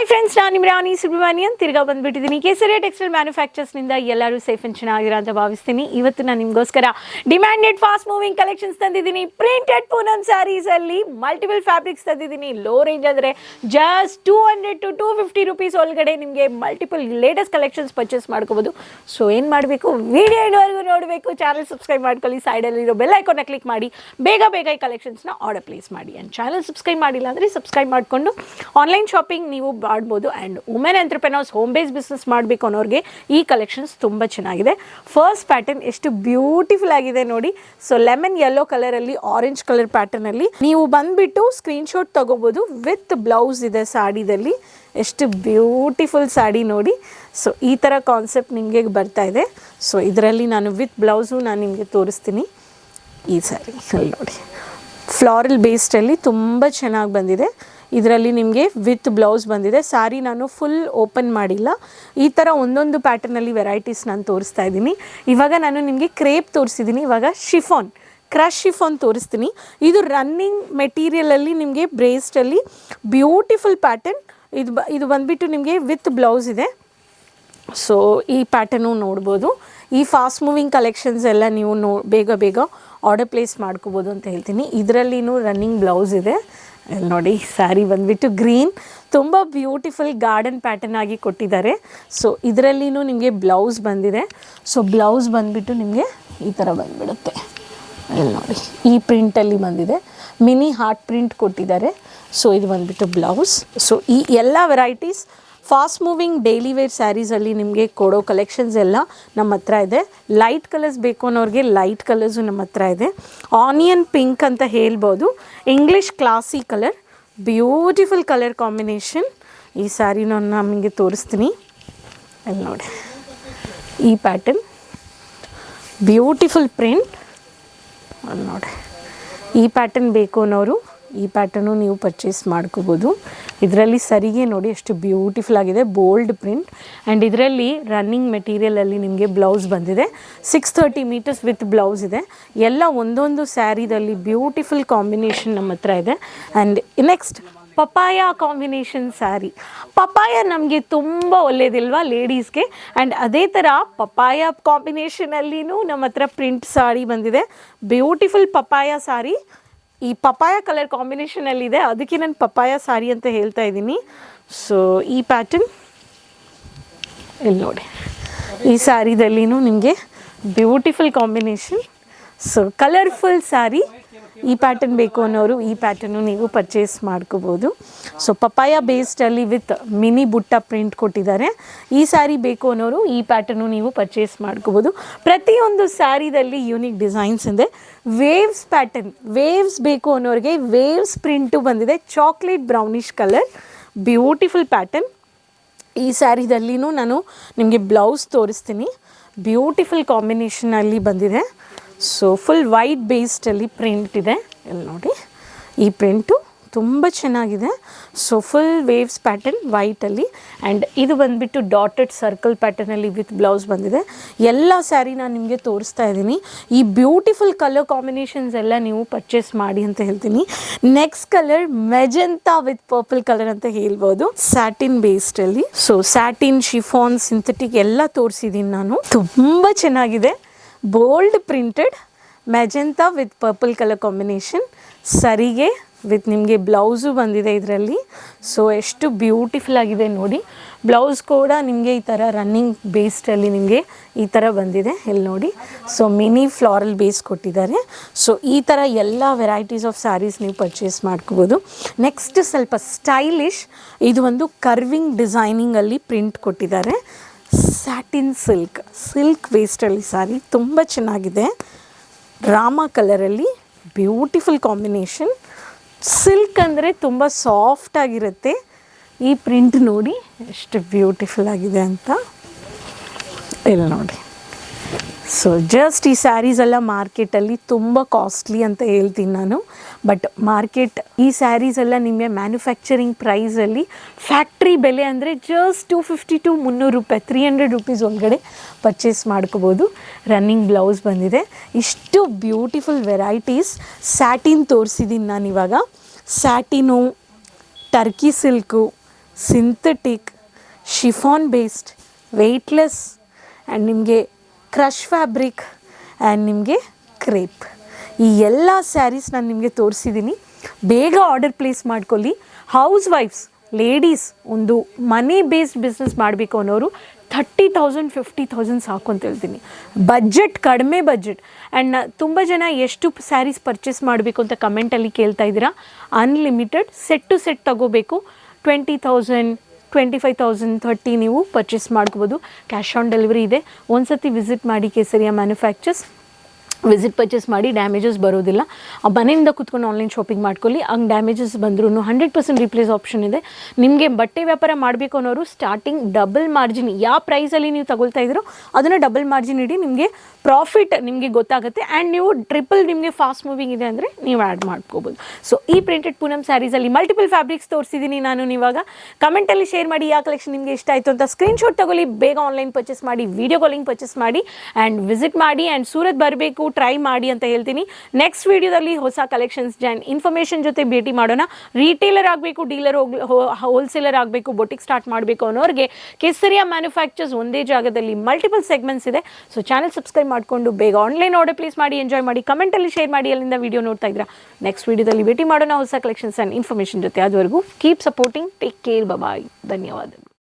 Friends, ನಾನು ನಿಮ್ಮ ರಾಣಿ ಸುಬ್ರಹ್ಮಣ್ಯನ್ ತಿರ್ಗಾ ಬಂದ್ಬಿಟ್ಟಿದ್ದೀನಿ. ಕೇಸರಿಯ ಟೆಕ್ಸ್ಟೈಲ್ ಮ್ಯಾನುಫ್ಯಾಕ್ಚರ್ಸ್ನಿಂದ ಎಲ್ಲರೂ ಸೇಫ್ ಆ್ಯಂಡ್ ಚೆನ್ನಾಗಿರೋ ಅಂತ ಭಾವಿಸ್ತೀನಿ. ಇವತ್ತು ನಾನು ನಿಮಗೋಸ್ಕರ ಡಿಮ್ಯಾಂಡೆಡ್ ಫಾಸ್ಟ್ ಮೂವಿಂಗ್ ಕಲೆಕ್ಷನ್ಸ್ ತಂದಿದ್ದೀನಿ. ಪ್ರಿಂಟೆಡ್ ಪೂನಮ್ ಸ್ಯಾರೀಸಲ್ಲಿ ಮಲ್ಟಿಪಲ್ ಫ್ಯಾಬ್ರಿಕ್ಸ್ ತಂದಿದ್ದೀನಿ. ಲೋ ರೇಂಜ್ ಅಂದರೆ ಜಸ್ಟ್ 200 to 250 rupees ಒಳಗಡೆ ನಿಮಗೆ ಮಲ್ಟಿಪಲ್ ಲೇಟೆಸ್ಟ್ ಕಲೆಕ್ಷನ್ಸ್ ಪರ್ಚೇಸ್ ಮಾಡ್ಕೋಬೋದು. ಸೊ ಏನು ಮಾಡಬೇಕು, ವಿಡಿಯೋ ಎಂಡ್ವರೆಗೂ ನೋಡಬೇಕು. ಚಾನಲ್ ಸಬ್ಸ್ಕ್ರೈಬ್ ಮಾಡ್ಕೊಳ್ಳಿ, ಸೈಡಲ್ಲಿರೋ ಬೆಲ್ ಐಕಾನ್ನ ಕ್ಲಿಕ್ ಮಾಡಿ ಬೇಗ ಈ ಕಲೆಕ್ಷನ್ಸ್ನ ಆರ್ಡರ್ ಪ್ಲೇಸ್ ಮಾಡಿ. ಆ್ಯಂಡ್ ಚಾನಲ್ ಸಬ್ಸ್ಕ್ರೈಬ್ ಮಾಡಿಲ್ಲ ಅಂದರೆ ಸಬ್ಸ್ಕ್ರೈಬ್ ಮಾಡಿಕೊಂಡು ಆನ್ಲೈನ್ ಶಾಪಿಂಗ್ ನೀವು ಮಾಡ್ಬೋದು. And women entrepreneurs home base business ಮಾಡಬೇಕು ಅನ್ನೋರಿಗೆ ಈ ಕಲೆಕ್ಷನ್ಸ್ ತುಂಬ ಚೆನ್ನಾಗಿದೆ. ಫಸ್ಟ್ ಪ್ಯಾಟರ್ನ್ ಎಷ್ಟು ಬ್ಯೂಟಿಫುಲ್ ಆಗಿದೆ ನೋಡಿ. ಸೊ ಲೆಮನ್ ಯೆಲ್ಲೋ ಕಲರಲ್ಲಿ ಆರೆಂಜ್ ಕಲರ್ ಪ್ಯಾಟರ್ನಲ್ಲಿ ನೀವು ಬಂದುಬಿಟ್ಟು ಸ್ಕ್ರೀನ್ಶಾಟ್ ತೊಗೋಬೋದು. ವಿತ್ ಬ್ಲೌಸ್ ಇದೆ ಸಾಡಿದಲ್ಲಿ. ಎಷ್ಟು ಬ್ಯೂಟಿಫುಲ್ ಸಾಡಿ ನೋಡಿ. ಸೊ ಈ ಥರ ಕಾನ್ಸೆಪ್ಟ್ ನಿಮಗೆ ಬರ್ತಾ ಇದೆ. ಸೊ ಇದರಲ್ಲಿ ನಾನು ವಿತ್ ಬ್ಲೌಸು ನಾನು ನಿಮಗೆ ತೋರಿಸ್ತೀನಿ. ಈ ಸ್ಯಾರಿ ಅಲ್ಲಿ ನೋಡಿ, ಫ್ಲಾರಲ್ ಬೇಸ್ಡಲ್ಲಿ ತುಂಬ ಚೆನ್ನಾಗಿ ಬಂದಿದೆ. ಇದರಲ್ಲಿ ನಿಮಗೆ ವಿತ್ ಬ್ಲೌಸ್ ಬಂದಿದೆ. ಸ್ಯಾರಿ ನಾನು ಫುಲ್ ಓಪನ್ ಮಾಡಿಲ್ಲ. ಈ ಥರ ಒಂದೊಂದು ಪ್ಯಾಟರ್ನಲ್ಲಿ ವೆರೈಟೀಸ್ ನಾನು ತೋರಿಸ್ತಾ ಇದ್ದೀನಿ. ಇವಾಗ ನಾನು ನಿಮಗೆ ಕ್ರೇಪ್ ತೋರಿಸಿದ್ದೀನಿ. ಇವಾಗ ಶಿಫಾನ್, ಕ್ರಶ್ ಶಿಫಾನ್ ತೋರಿಸ್ತೀನಿ. ಇದು ರನ್ನಿಂಗ್ ಮೆಟೀರಿಯಲಲ್ಲಿ ನಿಮಗೆ ಬ್ರೇಸ್ಡಲ್ಲಿ ಬ್ಯೂಟಿಫುಲ್ ಪ್ಯಾಟರ್ನ್. ಇದು ಬಂದುಬಿಟ್ಟು ನಿಮಗೆ ವಿತ್ ಬ್ಲೌಸ್ ಇದೆ. ಸೊ ಈ ಪ್ಯಾಟರ್ನು ನೋಡ್ಬೋದು. ಈ ಫಾಸ್ಟ್ ಮೂವಿಂಗ್ ಕಲೆಕ್ಷನ್ಸ್ ಎಲ್ಲ ನೀವು ಬೇಗ ಆರ್ಡರ್ ಪ್ಲೇಸ್ ಮಾಡ್ಕೋಬೋದು ಅಂತ ಹೇಳ್ತೀನಿ. ಇದರಲ್ಲಿನೂ ರನ್ನಿಂಗ್ ಬ್ಲೌಸ್ ಇದೆ. ಇಲ್ಲಿ ನೋಡಿ, ಸ್ಯಾರಿ ಬಂದುಬಿಟ್ಟು ಗ್ರೀನ್, ತುಂಬ ಬ್ಯೂಟಿಫುಲ್ ಗಾರ್ಡನ್ ಪ್ಯಾಟರ್ನ್ ಆಗಿ ಕೊಟ್ಟಿದ್ದಾರೆ. ಸೊ ಇದರಲ್ಲಿನೂ ನಿಮಗೆ ಬ್ಲೌಸ್ ಬಂದಿದೆ. ಸೊ ಬ್ಲೌಸ್ ಬಂದುಬಿಟ್ಟು ನಿಮಗೆ ಈ ಥರ ಬಂದುಬಿಡುತ್ತೆ. ಇಲ್ಲಿ ನೋಡಿ, ಈ ಪ್ರಿಂಟಲ್ಲಿ ಬಂದಿದೆ. ಮಿನಿ ಹಾರ್ಟ್ ಪ್ರಿಂಟ್ ಕೊಟ್ಟಿದ್ದಾರೆ. ಸೊ ಇದು ಬಂದುಬಿಟ್ಟು ಬ್ಲೌಸ್. ಸೊ ಈ ಎಲ್ಲ varieties fast moving daily wear ಸ್ಯಾರೀಸಲ್ಲಿ ನಿಮಗೆ ಕೊಡೋ ಕಲೆಕ್ಷನ್ಸ್ ಎಲ್ಲ ನಮ್ಮ ಹತ್ರ ಇದೆ. ಲೈಟ್ ಕಲರ್ಸ್ ಬೇಕು ಅನ್ನೋರಿಗೆ ಲೈಟ್ ಕಲರ್ಸು ನಮ್ಮ ಹತ್ರ ಇದೆ. ಆನಿಯನ್ ಪಿಂಕ್ ಅಂತ ಹೇಳ್ಬೋದು. English classy colour, beautiful colour combination. ಈ ಸ್ಯಾರಿ ನಾನು ನಿಮಗೆ ತೋರಿಸ್ತೀನಿ. ಅಲ್ಲಿ ನೋಡಿ, ಈ ಪ್ಯಾಟರ್ನ್ ಬ್ಯೂಟಿಫುಲ್ ಪ್ರಿಂಟ್. ಅಲ್ಲಿ ನೋಡಿ, ಈ ಪ್ಯಾಟರ್ನ್ ಬೇಕು ಅನ್ನೋರು ಈ ಪ್ಯಾಟರ್ನು ನೀವು ಪರ್ಚೇಸ್ ಮಾಡ್ಕೋಬೋದು. ಇದರಲ್ಲಿ ಸರಿಗೆ ನೋಡಿ ಎಷ್ಟು ಬ್ಯೂಟಿಫುಲ್ ಆಗಿದೆ, ಬೋಲ್ಡ್ ಪ್ರಿಂಟ್. ಆ್ಯಂಡ್ ಇದರಲ್ಲಿ ರನ್ನಿಂಗ್ ಮೆಟೀರಿಯಲಲ್ಲಿ ನಿಮಗೆ ಬ್ಲೌಸ್ ಬಂದಿದೆ. 630 meters ವಿತ್ ಬ್ಲೌಸ್ ಇದೆ. ಎಲ್ಲ ಒಂದೊಂದು ಸ್ಯಾರಿದಲ್ಲಿ ಬ್ಯೂಟಿಫುಲ್ ಕಾಂಬಿನೇಷನ್ ನಮ್ಮ ಹತ್ರ ಇದೆ. And next papaya combination sari. Papaya ನಮಗೆ ತುಂಬ ಒಳ್ಳೆಯದಿಲ್ವಾ ಲೇಡೀಸ್ಗೆ. ಆ್ಯಂಡ್ ಅದೇ ಥರ ಪಪಾಯ ಕಾಂಬಿನೇಷನಲ್ಲಿನೂ ನಮ್ಮ ಹತ್ರ ಪ್ರಿಂಟ್ ಸಾರಿ ಬಂದಿದೆ. ಬ್ಯೂಟಿಫುಲ್ ಪಪಾಯ ಸಾರಿ. ಈ ಪಪಾಯ ಕಲರ್ ಕಾಂಬಿನೇಷನಲ್ಲಿದೆ, ಅದಕ್ಕೆ ನಾನು ಪಪಾಯ ಸಾರಿ ಅಂತ ಹೇಳ್ತಾ ಇದ್ದೀನಿ. ಸೊ ಈ ಪ್ಯಾಟರ್ನ್ ಇಲ್ಲಿ ನೋಡಿ, ಈ ಸ್ಯಾರಿದಲ್ಲಿನೂ ನಿಮಗೆ beautiful combination. So colourful sari. ಈ ಪ್ಯಾಟರ್ನ್ ಬೇಕು ಅನ್ನೋರು ಈ ಪ್ಯಾಟರ್ನು ನೀವು ಪರ್ಚೇಸ್ ಮಾಡ್ಕೋಬೋದು. ಸೊ ಪಪಾಯ ಬೇಸ್ಡಲ್ಲಿ ವಿತ್ ಮಿನಿ ಬುಟ್ಟ ಪ್ರಿಂಟ್ ಕೊಟ್ಟಿದ್ದಾರೆ. ಈ ಸ್ಯಾರಿ ಬೇಕು ಅನ್ನೋರು ಈ ಪ್ಯಾಟರ್ನು ನೀವು ಪರ್ಚೇಸ್ ಮಾಡ್ಕೋಬೋದು. ಪ್ರತಿಯೊಂದು ಸ್ಯಾರಿದಲ್ಲಿ ಯೂನಿಕ್ ಡಿಸೈನ್ಸ್ ಇದೆ. ವೇವ್ಸ್ ಪ್ಯಾಟರ್ನ್, ವೇವ್ಸ್ ಬೇಕು ಅನ್ನೋರಿಗೆ ವೇವ್ಸ್ ಪ್ರಿಂಟು ಬಂದಿದೆ. Chocolate brownish colour, beautiful pattern. ಈ ಸ್ಯಾರಿದಲ್ಲಿನೂ ನಾನು ನಿಮಗೆ ಬ್ಲೌಸ್ ತೋರಿಸ್ತೀನಿ. ಬ್ಯೂಟಿಫುಲ್ ಕಾಂಬಿನೇಷನಲ್ಲಿ ಬಂದಿದೆ. ಸೊ ಫುಲ್ ವೈಟ್ ಬೇಸ್ಡಲ್ಲಿ ಪ್ರಿಂಟ್ ಇದೆ. ಇಲ್ಲಿ ನೋಡಿ, ಈ ಪ್ರಿಂಟು ತುಂಬ ಚೆನ್ನಾಗಿದೆ. ಸೊ ಫುಲ್ ವೇವ್ಸ್ ಪ್ಯಾಟರ್ನ್ ವೈಟಲ್ಲಿ. ಆ್ಯಂಡ್ ಇದು ಬಂದುಬಿಟ್ಟು ಡಾಟೆಡ್ ಸರ್ಕಲ್ ಪ್ಯಾಟರ್ನಲ್ಲಿ ವಿತ್ ಬ್ಲೌಸ್ ಬಂದಿದೆ. ಎಲ್ಲ ಸ್ಯಾರಿ ನಾನು ನಿಮಗೆ ತೋರಿಸ್ತಾ ಇದ್ದೀನಿ. ಈ ಬ್ಯೂಟಿಫುಲ್ ಕಲರ್ ಕಾಂಬಿನೇಷನ್ಸ್ ಎಲ್ಲ ನೀವು ಪರ್ಚೇಸ್ ಮಾಡಿ ಅಂತ ಹೇಳ್ತೀನಿ. Next colour magenta with purple colour ಅಂತ ಹೇಳ್ಬೋದು. ಸ್ಯಾಟಿನ್ ಬೇಸ್ಡಲ್ಲಿ. ಸೊ ಸ್ಯಾಟಿನ್, ಶಿಫಾನ್, ಸಿಂಥೆಟಿಕ್ ಎಲ್ಲ ತೋರಿಸಿದ್ದೀನಿ ನಾನು. ತುಂಬ ಚೆನ್ನಾಗಿದೆ. Bold printed magenta with purple colour combination. ಸರಿಗೆ ವಿತ್ ನಿಮಗೆ ಬ್ಲೌಸು ಬಂದಿದೆ ಇದರಲ್ಲಿ. ಸೊ ಎಷ್ಟು ಬ್ಯೂಟಿಫುಲ್ ಆಗಿದೆ ನೋಡಿ. ಬ್ಲೌಸ್ ಕೂಡ ನಿಮಗೆ ಈ ಥರ ರನ್ನಿಂಗ್ ಬೇಸ್ಡಲ್ಲಿ ನಿಮಗೆ ಈ ಥರ ಬಂದಿದೆ. ಇಲ್ಲಿ ನೋಡಿ, ಸೊ ಮಿನಿ ಫ್ಲಾರಲ್ ಬೇಸ್ ಕೊಟ್ಟಿದ್ದಾರೆ. ಸೊ ಈ ಥರ ಎಲ್ಲ ವೆರೈಟೀಸ್ ಆಫ್ ಸ್ಯಾರೀಸ್ ನೀವು ಪರ್ಚೇಸ್ ಮಾಡ್ಕೋಬೋದು. ನೆಕ್ಸ್ಟ್ ಸ್ವಲ್ಪ ಸ್ಟೈಲಿಶ್, ಇದು ಒಂದು ಕರ್ವಿಂಗ್ ಡಿಸೈನಿಂಗಲ್ಲಿ ಪ್ರಿಂಟ್ ಕೊಟ್ಟಿದ್ದಾರೆ. ಸ್ಯಾಟಿನ್ ಸಿಲ್ಕ್ ವೇಸ್ಟಲ್ಲಿ ಸ್ಯಾರಿ ತುಂಬ ಚೆನ್ನಾಗಿದೆ. ರಾಮ ಕಲರಲ್ಲಿ ಬ್ಯೂಟಿಫುಲ್ ಕಾಂಬಿನೇಷನ್. ಸಿಲ್ಕ್ ಅಂದರೆ ತುಂಬ ಸಾಫ್ಟ್ ಆಗಿರುತ್ತೆ. ಈ ಪ್ರಿಂಟ್ ನೋಡಿ ಎಷ್ಟು ಬ್ಯೂಟಿಫುಲ್ ಆಗಿದೆ ಅಂತ. ಇಲ್ಲಿ ನೋಡಿ. ಸೊ ಜಸ್ಟ್ ಈ ಸ್ಯಾರೀಸ್ ಎಲ್ಲ ಮಾರ್ಕೆಟಲ್ಲಿ ತುಂಬ ಕಾಸ್ಟ್ಲಿ ಅಂತ ಹೇಳ್ತೀನಿ ನಾನು. ಬಟ್ ಮಾರ್ಕೆಟ್ ಈ ಸ್ಯಾರೀಸ್ ಎಲ್ಲ ನಿಮಗೆ ಮ್ಯಾನುಫ್ಯಾಕ್ಚರಿಂಗ್ ಪ್ರೈಸಲ್ಲಿ ಫ್ಯಾಕ್ಟ್ರಿ ಬೆಲೆ ಅಂದರೆ ಜಸ್ಟ್ 250 to 300 ರೂಪಾಯಿ, 300 rupees ಒಳಗಡೆ ಪರ್ಚೇಸ್ ಮಾಡ್ಕೋಬೋದು. ರನ್ನಿಂಗ್ ಬ್ಲೌಸ್ ಬಂದಿದೆ. ಇಷ್ಟು ಬ್ಯೂಟಿಫುಲ್ ವೆರೈಟೀಸ್. ಸ್ಯಾಟಿನ್ ತೋರಿಸಿದ್ದೀನಿ ನಾನು ಇವಾಗ. Satin, Turkey silk, synthetic, chiffon based, weightless and ನಿಮಗೆ ಕ್ರಷ್ ಫ್ಯಾಬ್ರಿಕ್ ಆ್ಯಂಡ್ ನಿಮಗೆ ಕ್ರೇಪ್, ಈ ಎಲ್ಲ ಸ್ಯಾರೀಸ್ ನಾನು ನಿಮಗೆ ತೋರಿಸಿದ್ದೀನಿ. ಬೇಗ ಆರ್ಡರ್ ಪ್ಲೇಸ್ ಮಾಡ್ಕೊಳ್ಳಿ. ಹೌಸ್ ವೈಫ್ಸ್, ಲೇಡೀಸ್, ಒಂದು ಮನಿ ಬೇಸ್ಡ್ ಬಿಸ್ನೆಸ್ ಮಾಡಬೇಕು ಅನ್ನೋರು 30,000 50,000 ಸಾಕು ಅಂತ ಹೇಳ್ತೀನಿ. ಬಜೆಟ್, ಕಡಿಮೆ ಬಜೆಟ್. ಆ್ಯಂಡ್ ತುಂಬ ಜನ ಎಷ್ಟು ಸ್ಯಾರೀಸ್ ಪರ್ಚೇಸ್ ಮಾಡಬೇಕು ಅಂತ ಕಮೆಂಟಲ್ಲಿ ಕೇಳ್ತಾ ಇದ್ದೀರಾ. ಅನ್ಲಿಮಿಟೆಡ್ ಸೆಟ್ ಟು ಸೆಟ್ ತಗೋಬೇಕು. 20,000 25,000 30 ನೀವು ಪರ್ಚೇಸ್ ಮಾಡ್ಕೋಬೋದು. ಕ್ಯಾಶ್ ಆನ್ ಡೆಲಿವರಿ ಇದೆ. ಒಂದು ಸತಿ ವಿಸಿಟ್ ಮಾಡಿ ಕೇಸರಿಯಾ ಮ್ಯಾನುಫ್ಯಾಕ್ಚರ್ಸ್, ವಿಸಿಟ್ ಪರ್ಚೇಸ್ ಮಾಡಿ, ಡ್ಯಾಮೇಜಸ್ ಬರೋದಿಲ್ಲ. ಮನೆಯಿಂದ ಕೂತ್ಕೊಂಡು ಆನ್ಲೈನ್ ಶಾಪಿಂಗ್ ಮಾಡ್ಕೊಳ್ಳಿ. ಹಂಗೆ ಡ್ಯಾಮೇಜಸ್ ಬಂದ್ರೂ 100% ರೀಪ್ಲೇಸ್ ಆಪ್ಷನ್ ಇದೆ. ನಿಮಗೆ ಬಟ್ಟೆ ವ್ಯಾಪಾರ ಮಾಡಬೇಕು ಅನ್ನೋರು ಸ್ಟಾರ್ಟಿಂಗ್ ಡಬಲ್ ಮಾರ್ಜಿನ್, ಯಾವ ಪ್ರೈಸಲ್ಲಿ ನೀವು ತಗೊಳ್ತಾ ಇದ್ದೀರೋ ಅದನ್ನು ಡಬಲ್ ಮಾರ್ಜಿನ್ ಇಡಿ, ನಿಮಗೆ ಪ್ರಾಫಿಟ್ ನಿಮಗೆ ಗೊತ್ತಾಗುತ್ತೆ. ಆ್ಯಂಡ್ ನೀವು ಟ್ರಿಪಲ್ ನಿಮಗೆ ಫಾಸ್ಟ್ ಮೂವಿಂಗ್ ಇದೆ ಅಂದರೆ ನೀವು ಆ್ಯಡ್ ಮಾಡ್ಕೋಬೋದು. ಸೊ ಈ ಪ್ರಿಂಟೆಡ್ ಪೂನಮ್ ಸ್ಯಾರೀಸಲ್ಲಿ ಮಲ್ಟಿಪಲ್ ಫ್ಯಾಬ್ರಿಕ್ಸ್ ತೋರಿಸಿದ್ದೀನಿ ನಾನು. ಇವಾಗ ಕಮೆಂಟಲ್ಲಿ ಶೇರ್ ಮಾಡಿ ಯಾವ ಕಲೆಕ್ಷನ್ ನಿಮಗೆ ಇಷ್ಟ ಆಯಿತು ಅಂತ. ಸ್ಕ್ರೀನ್ಶಾಟ್ ತಗೊಳ್ಳಿ, ಬೇಗ ಆನ್ಲೈನ್ ಪರ್ಚೇಸ್ ಮಾಡಿ, ವೀಡಿಯೋ ಕಾಲಿಂಗ್ ಪರ್ಚೇಸ್ ಮಾಡಿ ಆ್ಯಂಡ್ ವಿಸಿಟ್ ಮಾಡಿ. ಆ್ಯಂಡ್ ಸೂರತ್ ಬರಬೇಕು, ಟ್ರೈ ಮಾಡಿ ಅಂತ ಹೇಳ್ತೀನಿ. ನೆಕ್ಸ್ಟ್ ವೀಡಿಯೋದಲ್ಲಿ ಹೊಸ ಕಲೆಕ್ಷನ್ಸ್ ಇನ್ಫಾರ್ಮೇಷನ್ ಜೊತೆ ಭೇಟಿ ಮಾಡೋಣ. ರೀಟೇಲರ್ ಆಗಬೇಕು, ಡೀಲರ್ ಹೋಲ್ಸೇಲರ್ ಆಗಬೇಕು, ಬೊಟಿಕ್ ಸ್ಟಾರ್ಟ್ ಮಾಡಬೇಕು ಅನ್ನೋರಿಗೆ ಕೇಸರಿಯಾ ಮ್ಯಾನುಫ್ಯಾಕ್ಚರ್ಸ್ ಒಂದೇ ಜಾಗದಲ್ಲಿ ಮಲ್ಟಿಪಲ್ ಸೆಗ್ಮೆಂಟ್ಸ್ ಇದೆ. ಸೊ ಚಾನಲ್ ಸಬ್ಸ್ಕ್ರೈಬ್ ಮಾಡಿಕೊಂಡು ಬೇಗ ಆನ್ಲೈನ್ ಆರ್ಡರ್ ಪ್ಲೇಸ್ ಮಾಡಿ, ಎಂಜಾಯ್ ಮಾಡಿ. ಕಮೆಂಟಲ್ಲಿ ಶೇರ್ ಮಾಡಿ ಅಲ್ಲಿಂದ ವೀಡಿಯೋ ನೋಡ್ತಾ ಇದ್ದೀರಾ. ನೆಕ್ಸ್ಟ್ ವೀಡಿಯೋದಲ್ಲಿ ಭೇಟಿ ಮಾಡೋಣ ಹೊಸ ಕಲೆಕ್ಷನ್ಸ್ ಆ್ಯಂಡ್ ಇನ್ಫಾರ್ಮೇಷನ್ ಜೊತೆ. ಅದುವರೆಗೂ ಕೀಪ್ ಸಪೋರ್ಟಿಂಗ್, ಟೇಕ್ ಕೇರ್, ಬಾಯ್, ಧನ್ಯವಾದ.